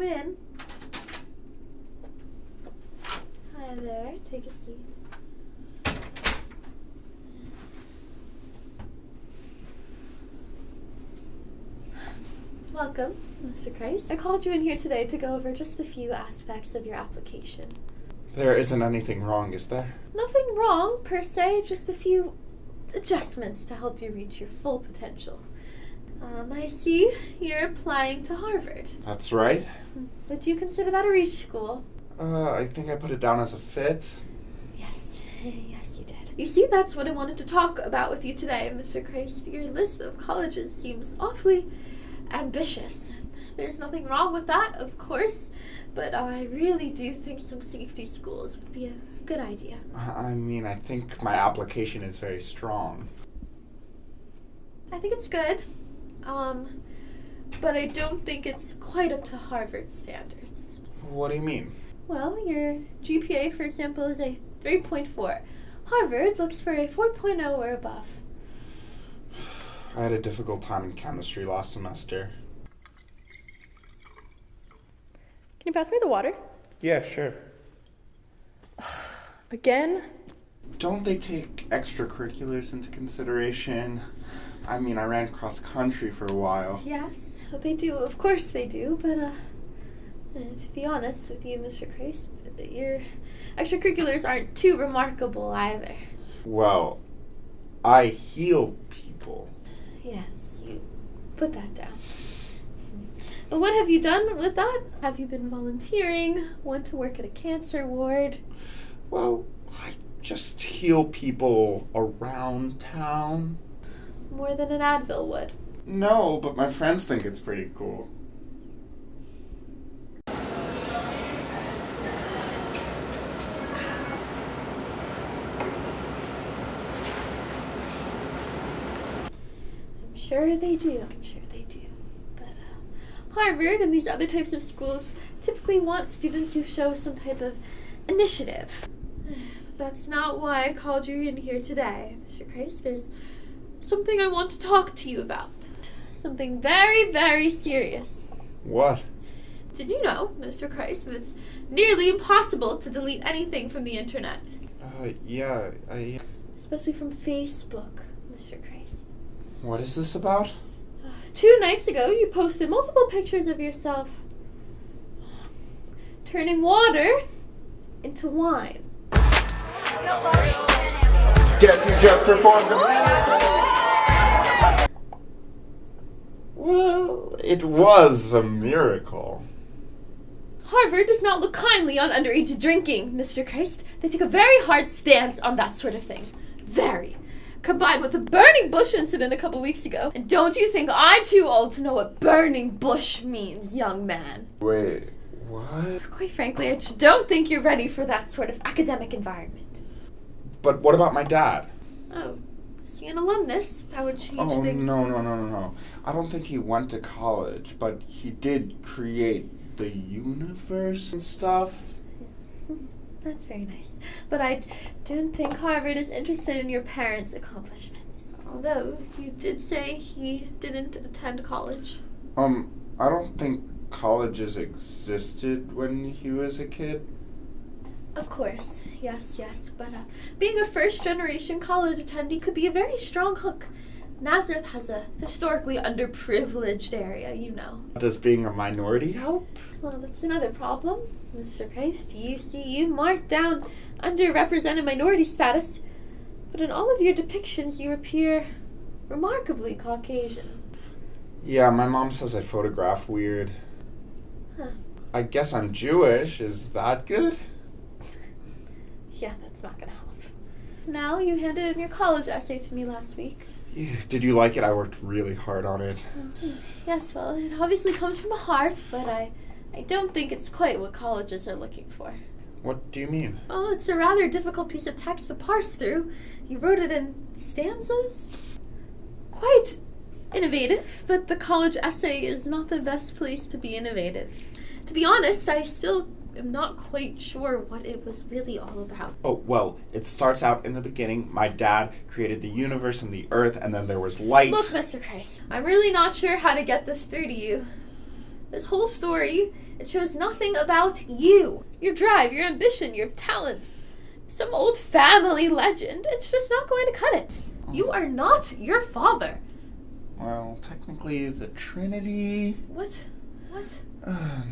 Come in. Hi there. Take a seat. Welcome, Mr. Kreis. I called you in here today to go over just a few aspects of your application. There isn't anything wrong, is there? Nothing wrong, per se, just a few adjustments to help you reach your full potential. I see you're applying to Harvard. That's right. Would you consider that a reach school? I think I put it down as a fit. Yes, yes you did. You see, that's what I wanted to talk about with you today, Mr. Kreis. Your list of colleges seems awfully ambitious. There's nothing wrong with that, of course, but I really do think some safety schools would be a good idea. I think my application is very strong. I think it's good, but I don't think it's quite up to Harvard standards. What do you mean? Well, your GPA, for example, is a 3.4. Harvard looks for a 4.0 or above. I had a difficult time in chemistry last semester. Can you pass me the water? Yeah, sure. Again? Don't they take extracurriculars into consideration? I ran cross country for a while. Yes, they do. Of course they do, but to be honest with you, Mr. Kreis, your extracurriculars aren't too remarkable either. Well, I heal people. Yes, you put that down. But what have you done with that? Have you been volunteering? Want to work at a cancer ward? Well, I just heal people around town. More than an Advil would. No, but my friends think it's pretty cool. I'm sure they do. But Harvard and these other types of schools typically want students who show some type of initiative. But that's not why I called you in here today, Mr. Kreis. There's something I want to talk to you about. Something very, very serious. What? Did you know, Mr. Kreis, that it's nearly impossible to delete anything from the internet? Yeah, Especially from Facebook, Mr. Kreis. What is this about? 2 nights ago, you posted multiple pictures of yourself turning water into wine. Guess you just performed a miracle. Well, it was a miracle. Harvard does not look kindly on underage drinking, Mr. Kreis. They take a very hard stance on that sort of thing. Very. Combined with the burning bush incident a couple weeks ago. And don't you think I'm too old to know what burning bush means, young man? Wait, what? Quite frankly, I just don't think you're ready for that sort of academic environment. But what about my dad? Oh, is he an alumnus? That would change things. No. I don't think he went to college, but he did create the universe and stuff. That's very nice. But I don't think Harvard is interested in your parents' accomplishments. Although, you did say he didn't attend college. I don't think colleges existed when he was a kid. Of course, yes, but being a first-generation college attendee could be a very strong hook. Nazareth has a historically underprivileged area, you know. Does being a minority help? Well, that's another problem, Mr. Kreis. You see, you marked down underrepresented minority status, but in all of your depictions you appear remarkably Caucasian. Yeah, my mom says I photograph weird. Huh. I guess I'm Jewish. Is that good? Yeah, that's not gonna help. Now, you handed in your college essay to me last week. Yeah, did you like it? I worked really hard on it. Yes, well, it obviously comes from the heart, but I don't think it's quite what colleges are looking for. What do you mean? Oh, it's a rather difficult piece of text to parse through. You wrote it in stanzas? Quite innovative, but the college essay is not the best place to be innovative. To be honest, I still am not quite sure what it was really all about. Oh, well, it starts out in the beginning. My dad created the universe and the earth, and then there was light. Look, Mr. Kreis, I'm really not sure how to get this through to you. This whole story, it shows nothing about you. Your drive, your ambition, your talents. Some old family legend. It's just not going to cut it. You are not your father. Well, technically the Trinity... What?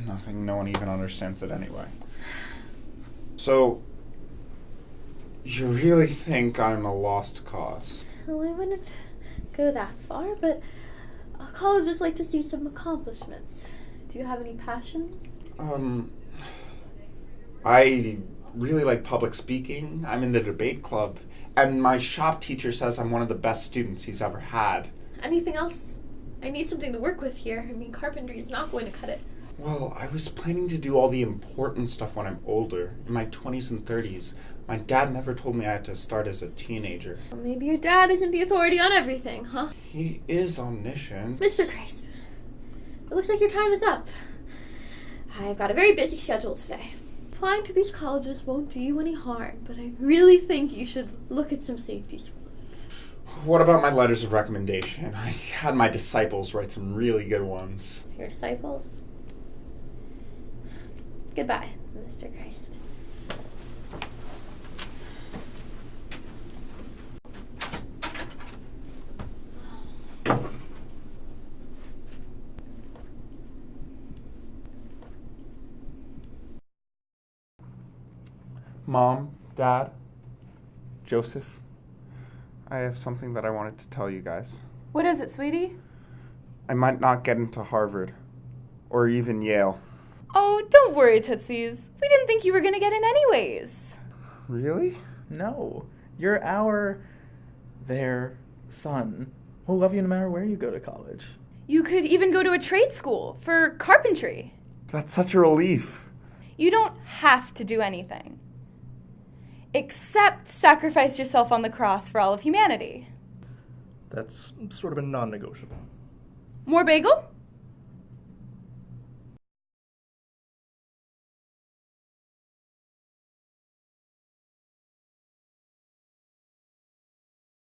Nothing. No one even understands it anyway. So, you really think I'm a lost cause? Well, I wouldn't go that far, but colleges like to see some accomplishments. Do you have any passions? I really like public speaking. I'm in the debate club, and my shop teacher says I'm one of the best students he's ever had. Anything else? I need something to work with here. I mean, carpentry is not going to cut it. Well, I was planning to do all the important stuff when I'm older, in my 20s and 30s. My dad never told me I had to start as a teenager. Well, maybe your dad isn't the authority on everything, huh? He is omniscient. Mr. Christ, it looks like your time is up. I've got a very busy schedule today. Applying to these colleges won't do you any harm, but I really think you should look at some safety schools. What about my letters of recommendation? I had my disciples write some really good ones. Your disciples? Goodbye, Mr. Christ. Mom, Dad, Joseph, I have something that I wanted to tell you guys. What is it, sweetie? I might not get into Harvard, or even Yale. Oh, don't worry, Tootsies. We didn't think you were going to get in anyways. Really? No. You're their son. We'll love you no matter where you go to college. You could even go to a trade school for carpentry. That's such a relief. You don't have to do anything. Except sacrifice yourself on the cross for all of humanity. That's sort of a non-negotiable. More bagel?